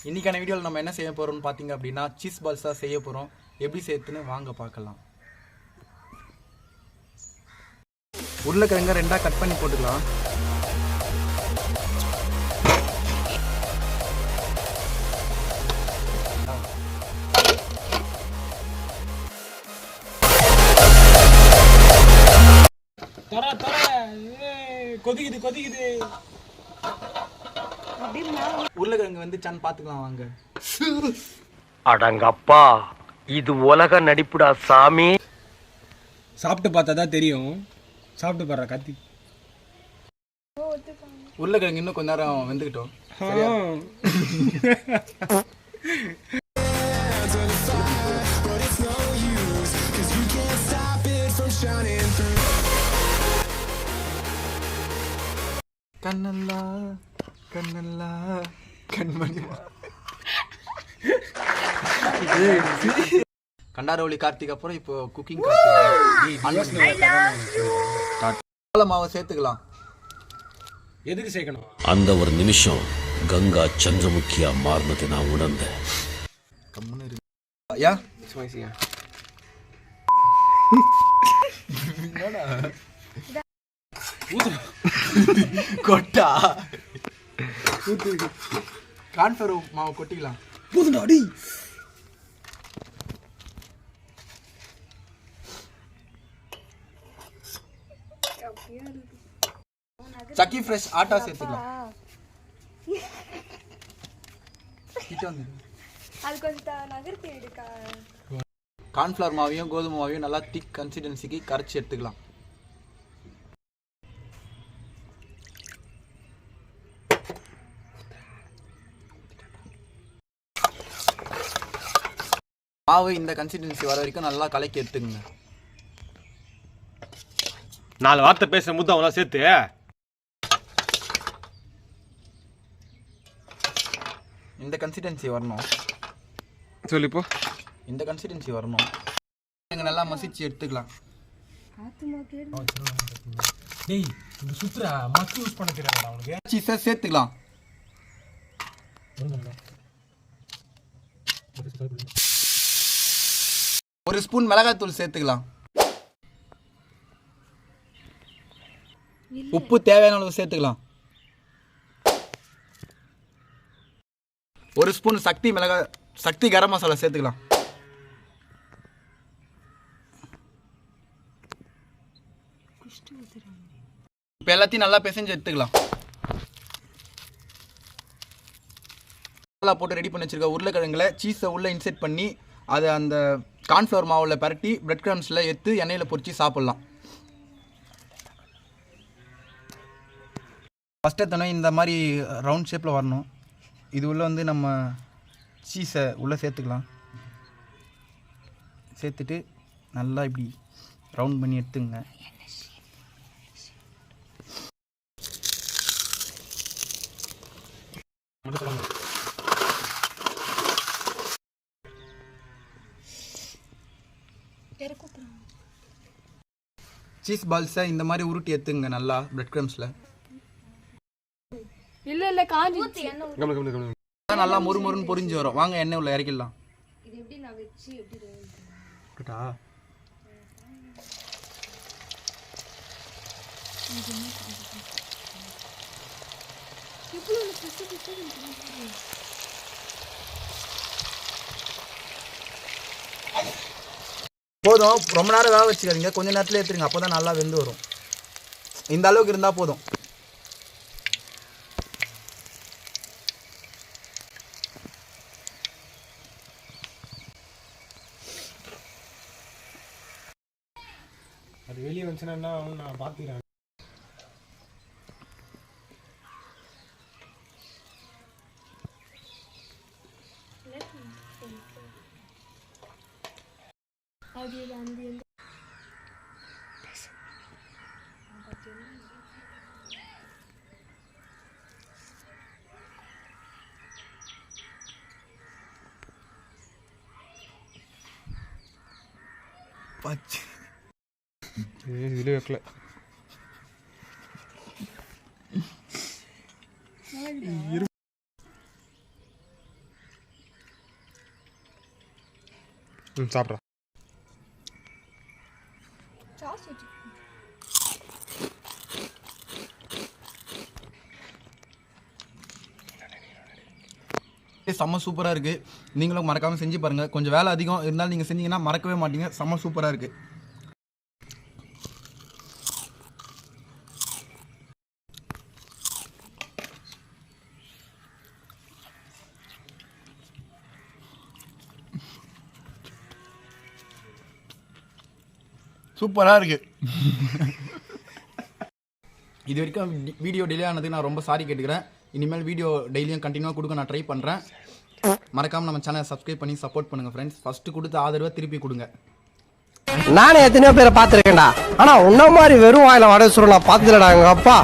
இன்றைக்கான வீடியோவில் நம்ம என்ன செய்ய போகிறோம்னு பார்த்தீங்க அப்படின்னா சீஸ் பால்ஸ் தான் செய்ய போகிறோம். எப்படி சேர்த்துன்னு வாங்க பார்க்கலாம். உருளைக்கிழங்க ரெண்டாக கட் பண்ணி போட்டுக்கலாம். கொதிக்குது உருளைக்கிழங்கு வந்துச்சான்னு பார்த்துக்கலாம் வாங்க. அடங்கப்பா, இது உலக நடிப்புடா சாமி. சாப்பிட்டு பார்த்தா தான் தெரியும். சாப்பிட்டு பாரு கத்தி. உருளைக்கிழங்கு இன்னும் கொஞ்ச நேரம் வெந்துக்கிட்டோம். கண்ணல்லா கண்ணல்லா கண்மணி கண்டாரவழி கார்த்திக் அப்புறம் இப்போ குக்கிங் மாவை சேர்த்துக்கலாம். எதுக்கு சேர்க்கணும்? அந்த ஒரு நிமிஷம் கங்கா சந்திரமுகியா மாறினது நான் உணர்ந்தேன். கொட்டா கான்ஃபர் மாவு கொட்டிக்கலாம். போதுண்டாடி. சக்கி ஃப்ரெஷ் ஆட்டா சேர்த்துக்கலாம். கார்ன்ஃப்ளவர் மாவையும் கோதுமை மாவையும் நல்லா திக் கன்சிஸ்டன்சிக்கு கரைச்சி எடுத்துக்கலாம். மாவு இந்த கன்சிஸ்டன்சி வர வரைக்கும் நல்லா கலக்கி எடுத்துக்கங்க. 4 வார்த்தை பேசுற முத்து அவனா சேர்த்து இந்த கன்சிஸ்டன்சி வரணும். சொல்லிப்போ இந்த கன்சிஸ்டன்சி வரணும். நல்லா மசிச்சு எடுத்துக்கலாம். டேய் இந்த சுத்ரா மக்கு யூஸ் பண்ண தெரியாதடா உனக்கு. சீஸை சேர்த்துக்கலாம். ஒரு ஸ்பூன் மிளகாய் தூள் சேர்த்துக்கலாம். உப்பு தேவையான அளவு சேர்த்துக்கலாம். ஒரு ஸ்பூன் சக்தி கரம் மசாலா சேர்த்துக்கலாம். இப்போ எல்லாத்தையும் நல்லா பிசைஞ்சு எடுத்துக்கலாம். மசாலா போட்டு ரெடி பண்ணி வச்சிருக்க உருளைக்கிழங்குல சீஸை உள்ளே இன்செர்ட் பண்ணி அதை அந்த கார்ன்ஃப்ளவர் மாவில் பரட்டி பிரெட் கிரம்ஸில் எடுத்து எண்ணெயில் பொரிச்சு சாப்பிட்லாம். ஃபஸ்ட்டு எடுத்தோன்னே இந்த மாதிரி ரவுண்ட் ஷேப்பில் வரணும். இது உள்ளே வந்து நம்ம சீஸை உள்ளே சேர்த்துக்கலாம். சேர்த்துட்டு நல்லா இப்படி ரவுண்ட் பண்ணி எடுத்துங்க. சீஸ் பால்ஸை இந்த மாதிரி உருட்டி எடுத்துங்க நல்லா பிரெட் கிரம்ஸில். இல்ல காஞ்சி நல்லா முறுமுறுன்னு பொரிஞ்சு வரும். வாங்க எண்ணெய் உள்ள இறக்கிடலாம். இது எப்படி நான் வெச்சி எப்படி கட்டா போதும். ரொம்ப நேரம் வேக வச்சுக்காதீங்க, கொஞ்சம் நேரத்தில் ஏற்றுருங்க. அப்போ தான் நல்லா வெந்து வரும். இந்த அளவுக்கு இருந்தால் போதும். அது வெளியே வந்துச்சுன்னா நான் பார்த்துக்கிறேன். இதுல வைக்கல. சாப்பிட்றேன். சாஸ் வச்சு செம்ம சூப்பராக இருக்குது. நீங்களும் மறக்காமல் செஞ்சு பாருங்கள். கொஞ்சம் வேலை அதிகம் இருந்தாலும் நீங்கள் செஞ்சீங்கன்னா மறக்கவே மாட்டீங்க. செம்ம சூப்பராக இருக்குது. சூப்பராக இருக்குது. இது வரைக்கும் வீடியோ டிலே ஆனதுக்கு நான் ரொம்ப சாரி கேட்டுக்கிறேன். இனிமேல் வீடியோ டெய்லியும் கண்டினியூவாக கொடுக்க நான் ட்ரை பண்ணுறேன். மறக்காமல் நம்ம சேனலை சப்ஸ்கிரைப் பண்ணி சப்போர்ட் பண்ணுங்கள் ஃப்ரெண்ட்ஸ். ஃபஸ்ட்டு கொடுத்த ஆதரவை திருப்பி கொடுங்க. நானே எத்தனையோ பேரை பார்த்துருக்கேன்டா, ஆனால் உன்ன மாதிரி வெறும் வாயில வடை சுருள் நான் பார்த்ததுலடா எங்கள் அப்பா.